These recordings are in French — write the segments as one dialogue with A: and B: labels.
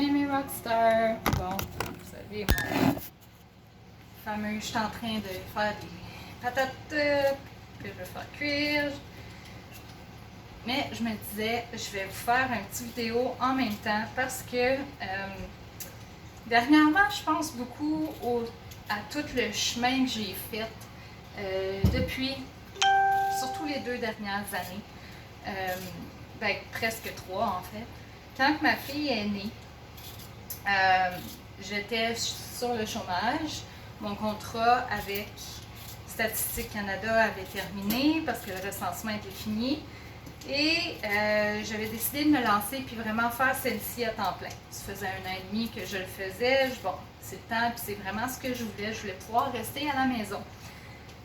A: Salut mes rockstars! Bon, vous savez, mon fameux, je suis en train de faire des patates que je vais faire cuire. Mais je me disais, je vais vous faire une petite vidéo en même temps parce que dernièrement, je pense beaucoup à tout le chemin que j'ai fait depuis, surtout les 2 dernières années. Ben, presque 3 en fait. Quand que ma fille est née, j'étais sur le chômage. Mon contrat avec Statistique Canada avait terminé parce que le recensement était fini. Et j'avais décidé de me lancer puis vraiment faire celle-ci à temps plein. Ça faisait 1 an et demi que je le faisais. Bon, c'est le temps puis c'est vraiment ce que je voulais. Je voulais pouvoir rester à la maison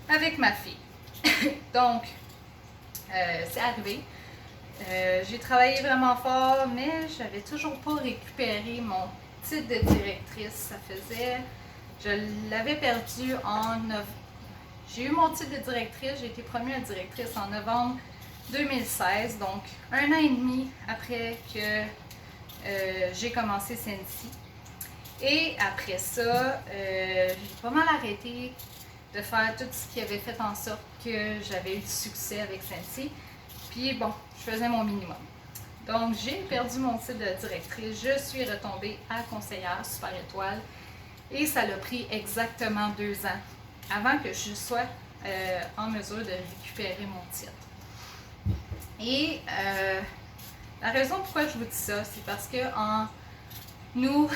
A: avec ma fille. Donc, c'est arrivé. J'ai travaillé vraiment fort, mais j'avais toujours pas récupéré mon titre de directrice. Ça faisait... Je l'avais perdu en novembre. J'ai eu mon titre de directrice, j'ai été promue à directrice en novembre 2016, donc 1 an et demi après que j'ai commencé Sensi. Et après ça, j'ai pas mal arrêté de faire tout ce qui avait fait en sorte que j'avais eu du succès avec Sensi. Puis bon, je faisais mon minimum. Donc j'ai perdu mon titre de directrice, je suis retombée à conseillère Super Étoile et ça a pris exactement 2 ans avant que je sois en mesure de récupérer mon titre. Et la raison pourquoi je vous dis ça, c'est parce que en août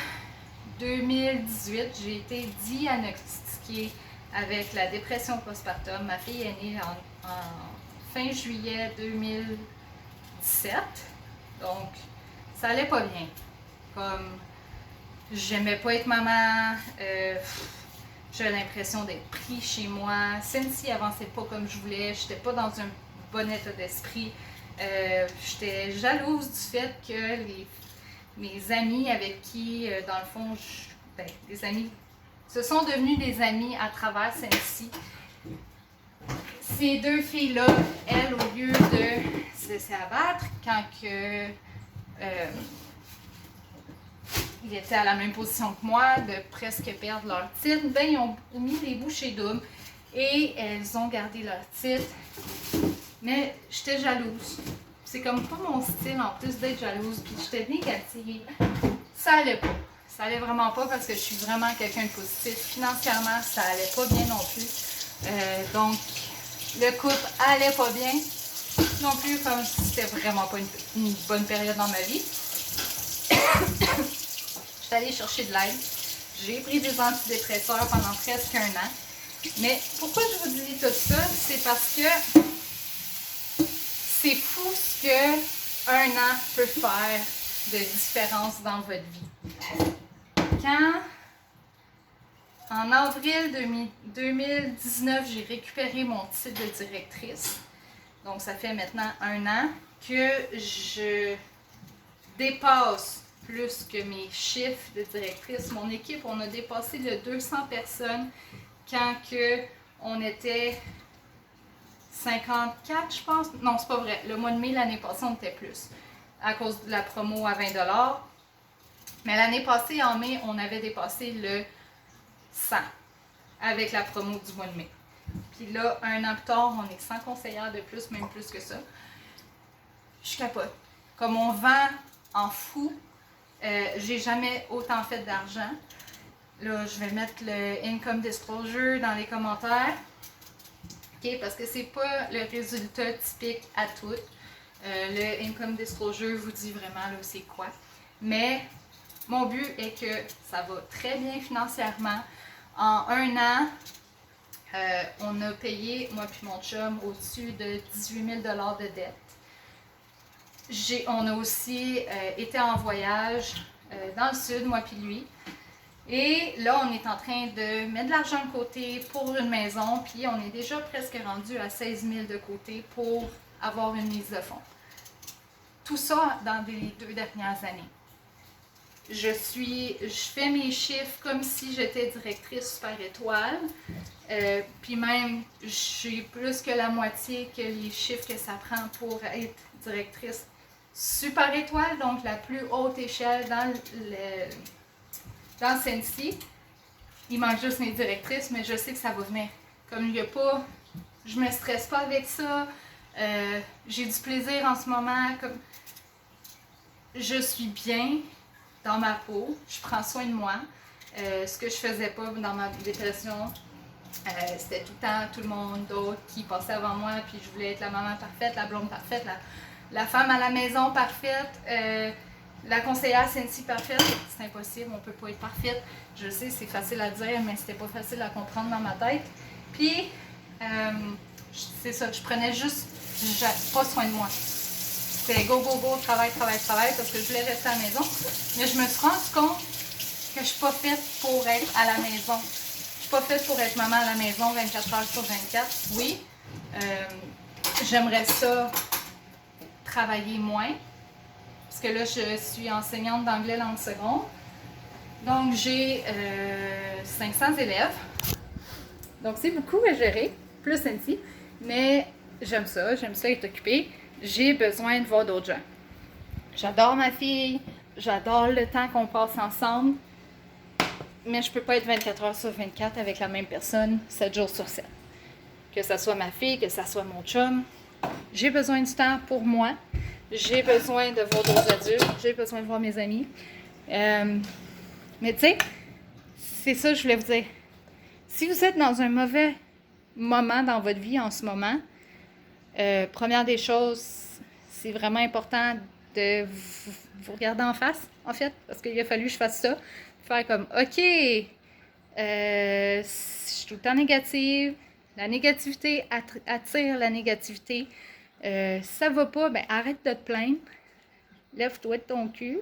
A: 2018, j'ai été diagnostiquée avec la dépression postpartum. Ma fille est née en fin juillet 2017, donc ça allait pas bien. Comme j'aimais pas être maman, j'avais l'impression d'être pris chez moi. Sensi avançait pas comme je voulais, j'étais pas dans un bon état d'esprit. J'étais jalouse du fait que mes amis avec qui, dans le fond, des amis, se sont devenus des amis à travers Sensi. Ces 2 filles-là, elles, au lieu de se laisser abattre quand que, ils étaient à la même position que moi, de presque perdre leur titre, ben ils ont mis les bouchées doubles et elles ont gardé leur titre. Mais j'étais jalouse. C'est comme pas mon style en plus d'être jalouse, puis j'étais négative. Ça allait pas. Ça allait vraiment pas parce que je suis vraiment quelqu'un de positif. Financièrement, ça allait pas bien non plus. Donc, le couple allait pas bien non plus, comme c'était vraiment pas une bonne période dans ma vie. J'étais allée chercher de l'aide. J'ai pris des antidépresseurs pendant presque 1 an. Mais pourquoi je vous dis tout ça? C'est parce que c'est fou ce que 1 an peut faire de différence dans votre vie. Quand, en avril 2019, j'ai récupéré mon titre de directrice, donc ça fait maintenant 1 an que je dépasse plus que mes chiffres de directrice. Mon équipe, on a dépassé le 200 personnes quand que on était 54, je pense. Non, c'est pas vrai. Le mois de mai, l'année passée, on était plus à cause de la promo à 20 $. Mais l'année passée, en mai, on avait dépassé le 100 avec la promo du mois de mai. Puis là, 1 an plus tard, on est 100 conseillères de plus, même plus que ça. Je capote. Comme on vend en fou, j'ai jamais autant fait d'argent. Là, je vais mettre le Income Disclosure dans les commentaires. Okay, parce que c'est pas le résultat typique à tout. Le Income Disclosure vous dit vraiment là c'est quoi. Mais mon but est que ça va très bien financièrement. En 1 an, on a payé, moi puis mon chum, au-dessus de 18 000 $ de dette. On a aussi été en voyage dans le sud, moi puis lui. Et là, on est en train de mettre de l'argent de côté pour une maison, puis on est déjà presque rendu à 16 000 de côté pour avoir une mise de fonds. Tout ça dans les 2 dernières années. Je fais mes chiffres comme si j'étais directrice Super Étoile, puis même j'ai plus que la moitié que les chiffres que ça prend pour être directrice super étoile, donc la plus haute échelle dans Sensi. Il manque juste mes directrices, mais je sais que ça va venir. Comme il n'y a pas, je me stresse pas avec ça. J'ai du plaisir en ce moment. Comme je suis bien dans ma peau, je prends soin de moi. Ce que je faisais pas dans ma dépression, c'était tout le temps tout le monde d'autre qui passait avant moi, puis je voulais être la maman parfaite, la blonde parfaite, la femme à la maison parfaite, la conseillère Sensi parfaite. C'est impossible, on peut pas être parfaite. Je sais, c'est facile à dire, mais c'était pas facile à comprendre dans ma tête. Puis, c'est ça, je prenais juste pas soin de moi. C'était go, go, go, travail, travail, travail, parce que je voulais rester à la maison. Mais je me suis rendu compte que je suis pas faite pour être à la maison. Je suis pas faite pour être maman à la maison 24 heures sur 24. Oui, j'aimerais ça travailler moins, parce que là, je suis enseignante d'anglais langue seconde. Donc, j'ai 500 élèves. Donc, c'est beaucoup à gérer, plus Sensi. Mais j'aime ça être occupée. J'ai besoin de voir d'autres gens. J'adore ma fille, j'adore le temps qu'on passe ensemble, mais je peux pas être 24 heures sur 24 avec la même personne 7 jours sur 7. Que ça soit ma fille, que ça soit mon chum. J'ai besoin du temps pour moi. J'ai besoin de voir d'autres adultes. J'ai besoin de voir mes amis. Mais tu sais, c'est ça que je voulais vous dire. Si vous êtes dans un mauvais moment dans votre vie en ce moment, première des choses, c'est vraiment important de vous regarder en face, en fait, parce qu'il a fallu que je fasse ça. Faire comme, OK, je suis tout le temps négative, la négativité attire la négativité, ça va pas, ben arrête de te plaindre, lève-toi de ton cul,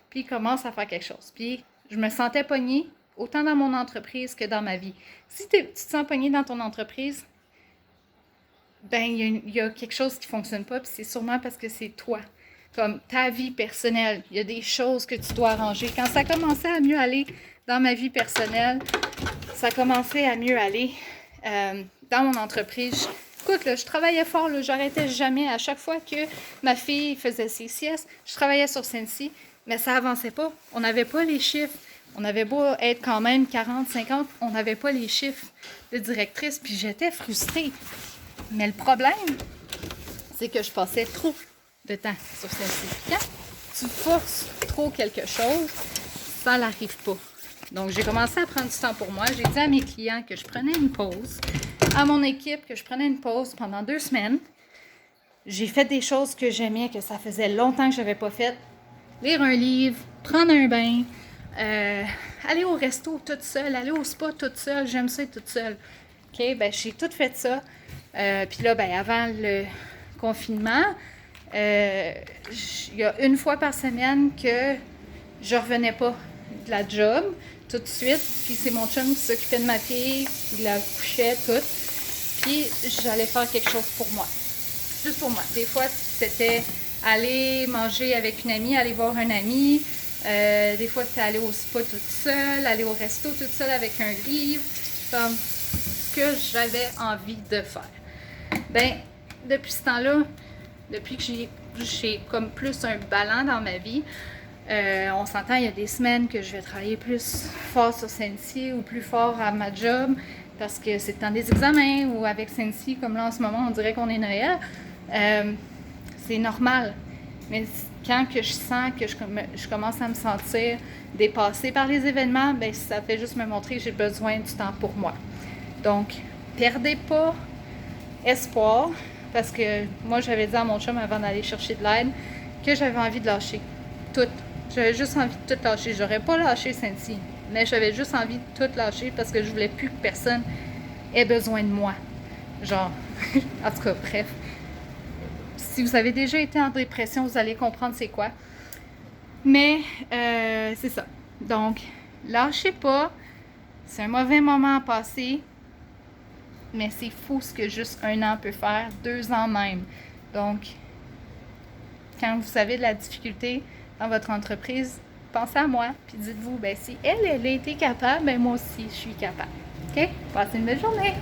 A: puis commence à faire quelque chose. Puis je me sentais pognée, autant dans mon entreprise que dans ma vie. Si tu te sens pognée dans ton entreprise, ben il y a quelque chose qui ne fonctionne pas, puis c'est sûrement parce que c'est toi. Comme ta vie personnelle, il y a des choses que tu dois arranger. Quand ça commençait à mieux aller dans ma vie personnelle, ça commençait à mieux aller dans mon entreprise. Écoute, là, je travaillais fort, là, j'arrêtais jamais. À chaque fois que ma fille faisait ses siestes, je travaillais sur Sensi, mais ça avançait pas. On n'avait pas les chiffres. On avait beau être quand même 40, 50, on n'avait pas les chiffres de directrice, puis j'étais frustrée. Mais le problème, c'est que je passais trop de temps sur Sensi. Quand tu forces trop quelque chose, ça n'arrive pas. Donc, j'ai commencé à prendre du temps pour moi. J'ai dit à mes clients que je prenais une pause, à mon équipe que je prenais une pause pendant 2 semaines. J'ai fait des choses que j'aimais, que ça faisait longtemps que je n'avais pas fait. Lire un livre, prendre un bain, aller au resto toute seule, aller au spa toute seule. J'aime ça être toute seule. OK, ben j'ai tout fait ça. Puis là, ben avant le confinement, il y a une fois par semaine que je revenais pas de la job tout de suite. Puis c'est mon chum qui s'occupait de ma fille, il la couchait, tout. Puis j'allais faire quelque chose pour moi. Juste pour moi. Des fois, c'était aller manger avec une amie, aller voir un ami. Des fois, c'était aller au spa toute seule, aller au resto toute seule avec un livre. Comme ce que j'avais envie de faire. Ben, depuis ce temps-là, depuis que j'ai comme plus un ballon dans ma vie, on s'entend, il y a des semaines que je vais travailler plus fort sur Sensi ou plus fort à ma job parce que c'est dans des examens ou avec Sensi, comme là en ce moment, on dirait qu'on est Noël. C'est normal. Mais quand que je sens que je commence à me sentir dépassée par les événements, ben ça fait juste me montrer que j'ai besoin du temps pour moi. Donc, perdez pas espoir, parce que moi, j'avais dit à mon chum avant d'aller chercher de l'aide que j'avais envie de lâcher tout. J'avais juste envie de tout lâcher. J'aurais pas lâché Sensi, mais j'avais juste envie de tout lâcher parce que je voulais plus que personne ait besoin de moi. Genre, en tout cas, bref. Si vous avez déjà été en dépression, vous allez comprendre c'est quoi. Mais, c'est ça. Donc, lâchez pas. C'est un mauvais moment à passer. Mais c'est fou ce que juste 1 an peut faire, 2 ans même. Donc, quand vous avez de la difficulté dans votre entreprise, pensez à moi, puis dites-vous, ben si elle a été capable, ben moi aussi, je suis capable. OK? Passez une belle journée!